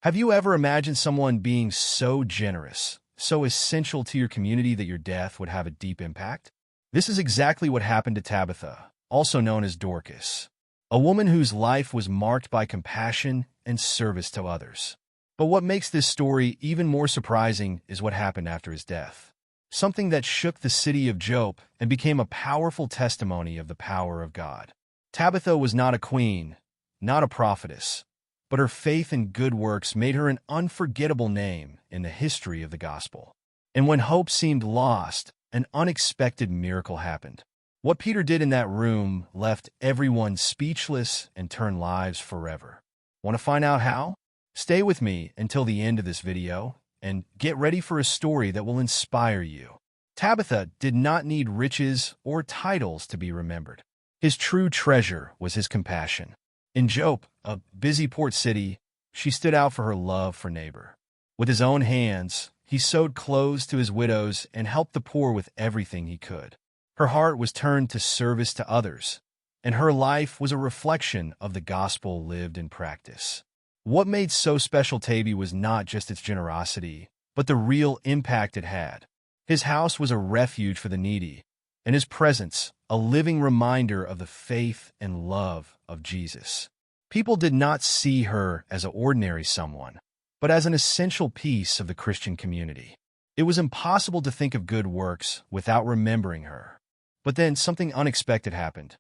Have you ever imagined someone being so generous, so essential to your community that your death would have a deep impact? This is exactly what happened to Tabitha, also known as Dorcas, a woman whose life was marked by compassion and service to others. But what makes this story even more surprising is what happened after his death. Something that shook the city of Joppe and became a powerful testimony of the power of God. Tabitha was not a queen, not a prophetess, but her faith and good works made her an unforgettable name in the history of the gospel. And when hope seemed lost, an unexpected miracle happened. What Peter did in that room left everyone speechless and turned lives forever. Want to find out how? Stay with me until the end of this video and get ready for a story that will inspire you. Tabitha did not need riches or titles to be remembered. His true treasure was his compassion. In Joppe, a busy port city, she stood out for her love for neighbor. With his own hands, he sewed clothes to his widows and helped the poor with everything he could. Her heart was turned to service to others, and her life was a reflection of the gospel lived in practice. What made so special Taby was not just its generosity, but the real impact it had. His house was a refuge for the needy, and his presence a living reminder of the faith and love of Jesus. People did not see her as an ordinary someone, but as an essential piece of the Christian community. It was impossible to think of good works without remembering her. But then something unexpected happened.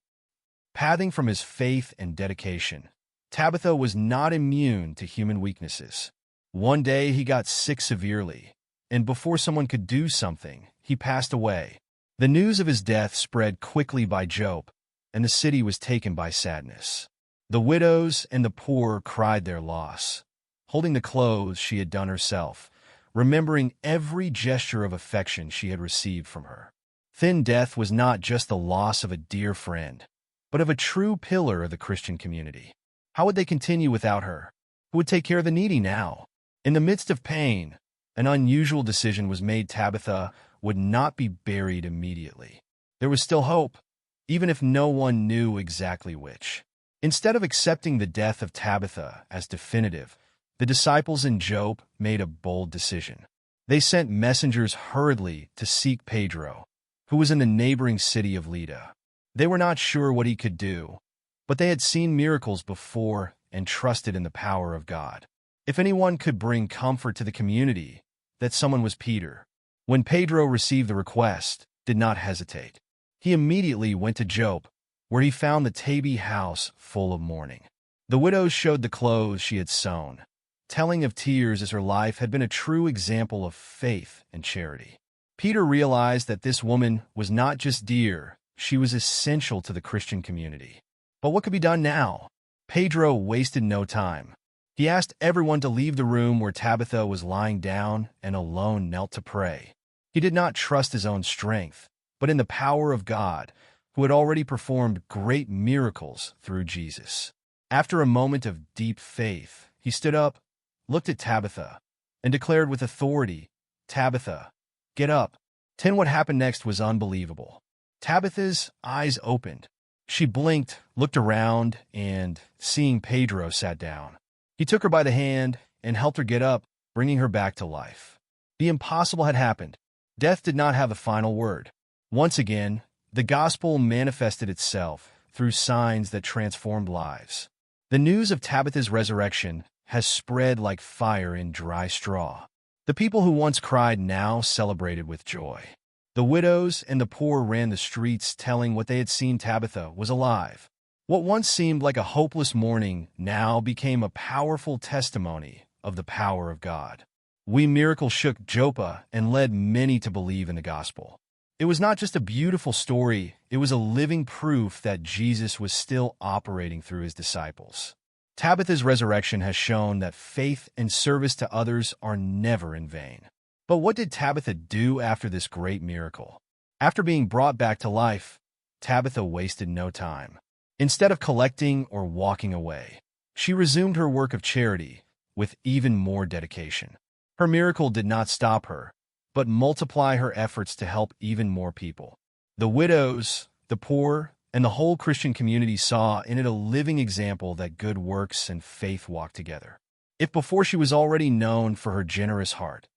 Pathing from his faith and dedication, Tabitha was not immune to human weaknesses. One day he got sick severely, and before someone could do something, he passed away. The news of his death spread quickly by Joppe, and the city was taken by sadness. The widows and the poor cried their loss, holding the clothes she had done herself, remembering every gesture of affection she had received from her. Thin death was not just the loss of a dear friend, but of a true pillar of the Christian community. How would they continue without her? Who would take care of the needy now? In the midst of pain, an unusual decision was made. Tabitha would not be buried immediately. There was still hope, even if no one knew exactly which. Instead of accepting the death of Tabitha as definitive, the disciples in Joppe made a bold decision. They sent messengers hurriedly to seek Pedro, who was in the neighboring city of Lydda. They were not sure what he could do, but they had seen miracles before and trusted in the power of God. If anyone could bring comfort to the community, that someone was Peter. When Pedro received the request, did not hesitate. He immediately went to Joppe, where he found the Taby house full of mourning. The widows showed the clothes she had sewn, telling of tears as her life had been a true example of faith and charity. Peter realized that this woman was not just dear, she was essential to the Christian community. But what could be done now? Pedro wasted no time. He asked everyone to leave the room where Tabitha was lying down and alone knelt to pray. He did not trust his own strength, but in the power of God, who had already performed great miracles through Jesus. After a moment of deep faith, he stood up, looked at Tabitha, and declared with authority, "Tabitha, get up." What happened next was unbelievable. Tabitha's eyes opened. She blinked, looked around, and, seeing Pedro, sat down. He took her by the hand and helped her get up, bringing her back to life. The impossible had happened. Death did not have the final word. Once again, the gospel manifested itself through signs that transformed lives. The news of Tabitha's resurrection has spread like fire in dry straw. The people who once cried now celebrated with joy. The widows and the poor ran the streets telling what they had seen. Tabitha was alive. What once seemed like a hopeless morning now became a powerful testimony of the power of God. Miracle shook Joppe and led many to believe in the gospel. It was not just a beautiful story, it was a living proof that Jesus was still operating through his disciples. Tabitha's resurrection has shown that faith and service to others are never in vain. But what did Tabitha do after this great miracle? After being brought back to life, Tabitha wasted no time. Instead of collecting or walking away, she resumed her work of charity with even more dedication. Her miracle did not stop her, but multiply her efforts to help even more people. The widows, the poor, and the whole Christian community saw in it a living example that good works and faith walk together. If before she was already known for her generous heart,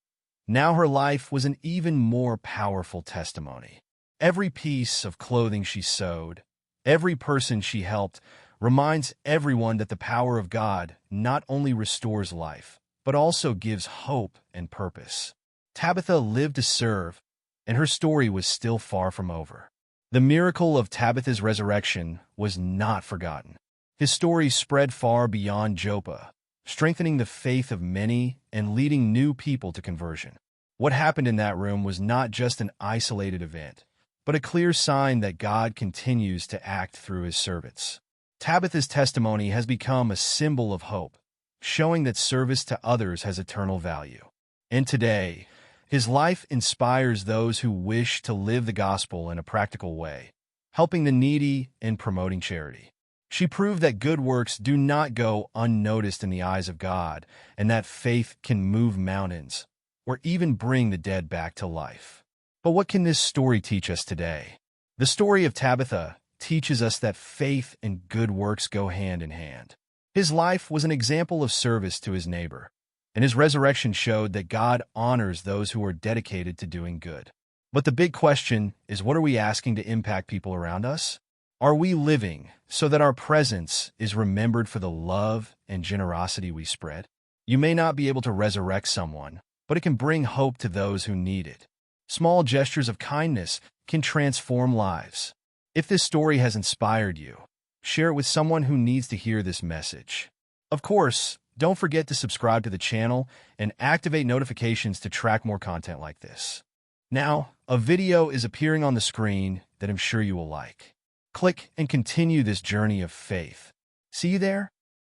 now her life was an even more powerful testimony. Every piece of clothing she sewed, every person she helped, reminds everyone that the power of God not only restores life, but also gives hope and purpose. Tabitha lived to serve, and her story was still far from over. The miracle of Tabitha's resurrection was not forgotten. His story spread far beyond Joppa, strengthening the faith of many and leading new people to conversion. What happened in that room was not just an isolated event, but a clear sign that God continues to act through his servants. Tabitha's testimony has become a symbol of hope, showing that service to others has eternal value. And today, his life inspires those who wish to live the gospel in a practical way, helping the needy and promoting charity. She proved that good works do not go unnoticed in the eyes of God, and that faith can move mountains, or even bring the dead back to life. But what can this story teach us today? The story of Tabitha teaches us that faith and good works go hand in hand. His life was an example of service to his neighbor, and his resurrection showed that God honors those who are dedicated to doing good. But the big question is, what are we asking to impact people around us? Are we living so that our presence is remembered for the love and generosity we spread? You may not be able to resurrect someone, but it can bring hope to those who need it. Small gestures of kindness can transform lives. If this story has inspired you, share it with someone who needs to hear this message. Of course, don't forget to subscribe to the channel and activate notifications to track more content like this. Now, a video is appearing on the screen that I'm sure you will like. Click and continue this journey of faith. See you there?